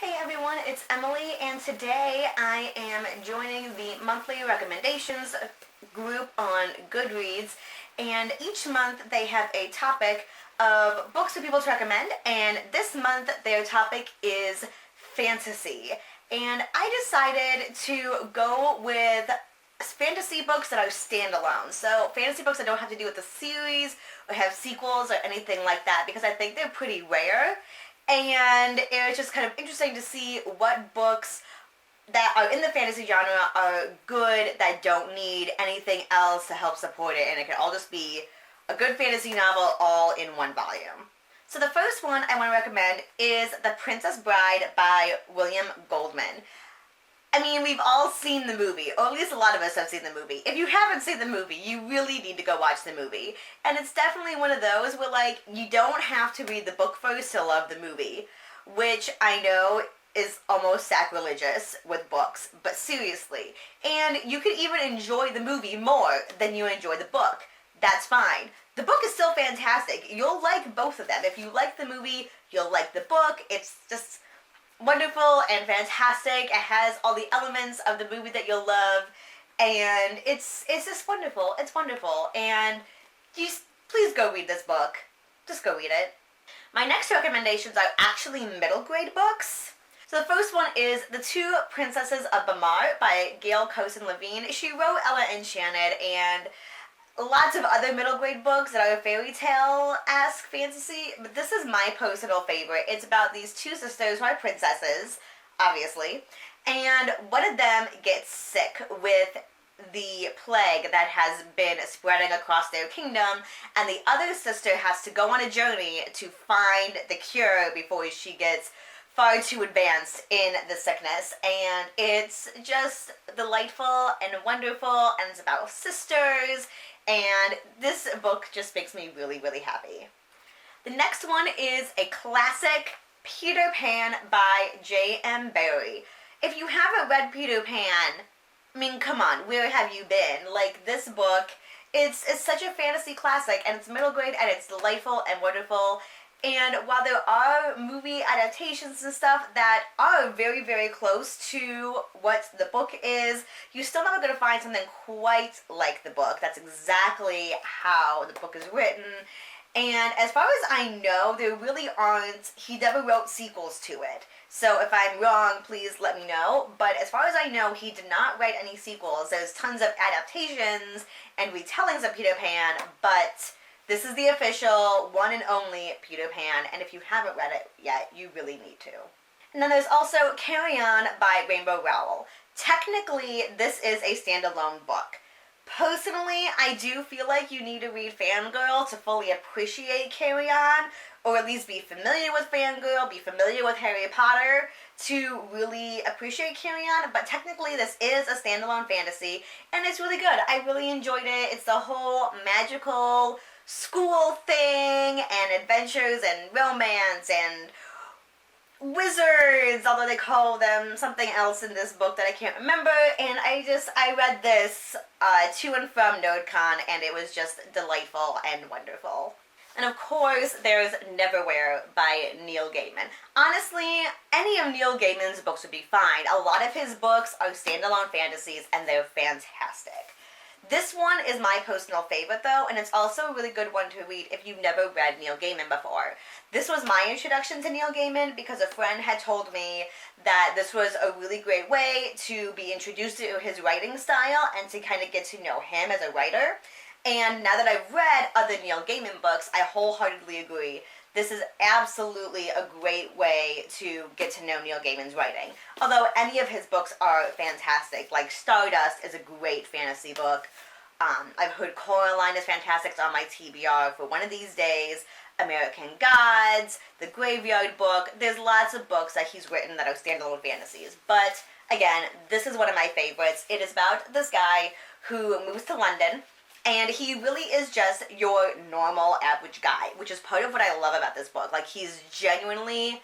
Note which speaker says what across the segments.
Speaker 1: Hey everyone, it's Emily, and today I am joining the monthly recommendations group on Goodreads, and each month they have a topic of books for people to recommend, and this month their topic is fantasy. And I decided to go with fantasy books that are standalone. So fantasy books that don't have to do with the series or have sequels or anything like that, because I think they're pretty rare. And it was just kind of interesting to see what books that are in the fantasy genre are good, that don't need anything else to help support it, and it can all just be a good fantasy novel all in one volume. So the first one I want to recommend is The Princess Bride by William Goldman. I mean, we've all seen the movie, or at least a lot of us have seen the movie. If you haven't seen the movie, you really need to go watch the movie. And it's definitely one of those where, like, you don't have to read the book first to love the movie, which I know is almost sacrilegious with books, but seriously. And you could even enjoy the movie more than you enjoy the book. That's fine. The book is still fantastic. You'll like both of them. If you like the movie, you'll like the book. It's just wonderful and fantastic. It has all the elements of the movie that you'll love, and it's just wonderful. It's wonderful, and please go read this book. Just go read it. My next recommendations are actually middle grade books. So the first one is The Two Princesses of Bamar by Gail Carson Levine. She wrote Ella Enchanted and lots of other middle grade books that are fairy tale-esque fantasy, but this is my personal favorite. It's about these two sisters who are princesses, obviously, and one of them gets sick with the plague that has been spreading across their kingdom, and the other sister has to go on a journey to find the cure before she gets far too advanced in the sickness. And it's just delightful and wonderful, and it's about sisters, and this book just makes me really, really happy. The next one is a classic, Peter Pan by J.M. Barrie. If you haven't read Peter Pan, I mean, come on, where have you been? Like, this book, it's such a fantasy classic, and it's middle grade, and it's delightful and wonderful. And while there are movie adaptations and stuff that are very, very close to what the book is, you're still not going to find something quite like the book. That's exactly how the book is written. And as far as I know, there really aren't, he never wrote sequels to it. So if I'm wrong, please let me know. But as far as I know, he did not write any sequels. There's tons of adaptations and retellings of Peter Pan, but this is the official, one and only Peter Pan, and if you haven't read it yet, you really need to. And then there's also Carry On by Rainbow Rowell. Technically, this is a standalone book. Personally, I do feel like you need to read Fangirl to fully appreciate Carry On, or at least be familiar with Fangirl, be familiar with Harry Potter to really appreciate Carry On, but technically this is a standalone fantasy, and it's really good. I really enjoyed it. It's the whole magical school thing and adventures and romance and wizards, although they call them something else in this book that I can't remember. And I read this to and from NerdCon, and it was just delightful and wonderful. And of course, there's Neverwhere by Neil Gaiman. Honestly, any of Neil Gaiman's books would be fine. A lot of his books are standalone fantasies, and they're fantastic. This one is my personal favorite, though, and it's also a really good one to read if you've never read Neil Gaiman before. This was my introduction to Neil Gaiman because a friend had told me that this was a really great way to be introduced to his writing style and to kind of get to know him as a writer. And now that I've read other Neil Gaiman books, I wholeheartedly agree. This is absolutely a great way to get to know Neil Gaiman's writing. Although any of his books are fantastic. Like Stardust is a great fantasy book. I've heard Coraline is fantastic. It's on my TBR for one of these days. American Gods, The Graveyard Book. There's lots of books that he's written that are standalone fantasies. But again, this is one of my favorites. It is about this guy who moves to London, and he really is just your normal average guy, which is part of what I love about this book. Like, he's genuinely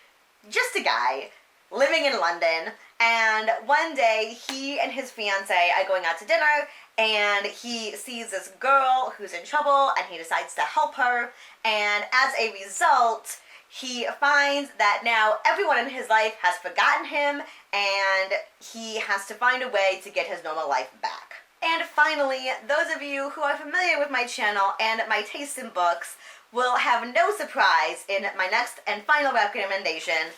Speaker 1: just a guy living in London, and one day he and his fiance are going out to dinner, and he sees this girl who's in trouble, and he decides to help her, and as a result, he finds that now everyone in his life has forgotten him, and he has to find a way to get his normal life back. And finally, those of you who are familiar with my channel and my taste in books will have no surprise in my next and final recommendation,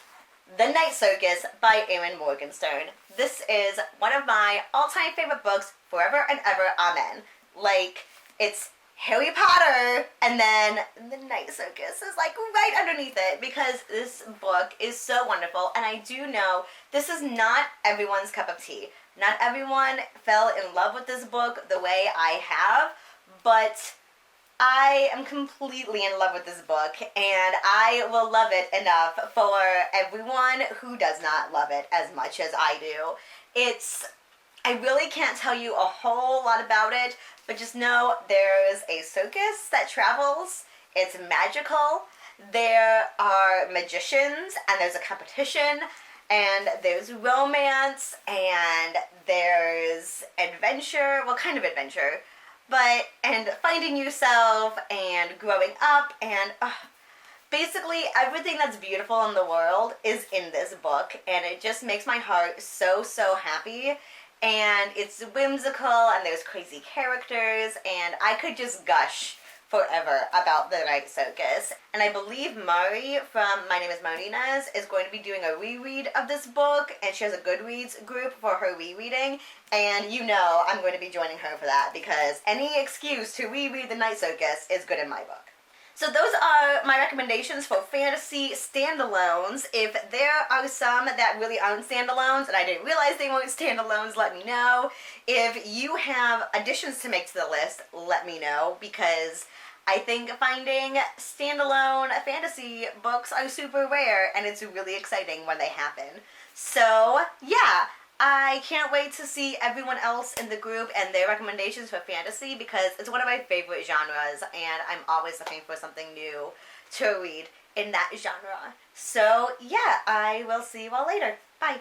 Speaker 1: The Night Circus by Erin Morgenstern. This is one of my all-time favorite books, forever and ever, amen. Like, it's Harry Potter, and then The Night Circus is like right underneath it, because this book is so wonderful, and I do know this is not everyone's cup of tea. Not everyone fell in love with this book the way I have, but I am completely in love with this book, and I will love it enough for everyone who does not love it as much as I do. I really can't tell you a whole lot about it, but just know there's a circus that travels. It's magical. There are magicians, and there's a competition, and there's romance, and there's adventure. Well, kind of adventure. And finding yourself, and growing up, and basically everything that's beautiful in the world is in this book, and it just makes my heart so, so happy. And it's whimsical, and there's crazy characters, and I could just gush forever about The Night Circus. And I believe Mari from My Name is Marina's is going to be doing a reread of this book, and she has a Goodreads group for her rereading, and you know I'm going to be joining her for that, because any excuse to reread The Night Circus is good in my book. So those are my recommendations for fantasy standalones. If there are some that really aren't standalones and I didn't realize they weren't standalones, let me know. If you have additions to make to the list, let me know, because I think finding standalone fantasy books are super rare, and it's really exciting when they happen. So yeah, I can't wait to see everyone else in the group and their recommendations for fantasy, because it's one of my favorite genres, and I'm always looking for something new to read in that genre. So yeah, I will see you all later. Bye.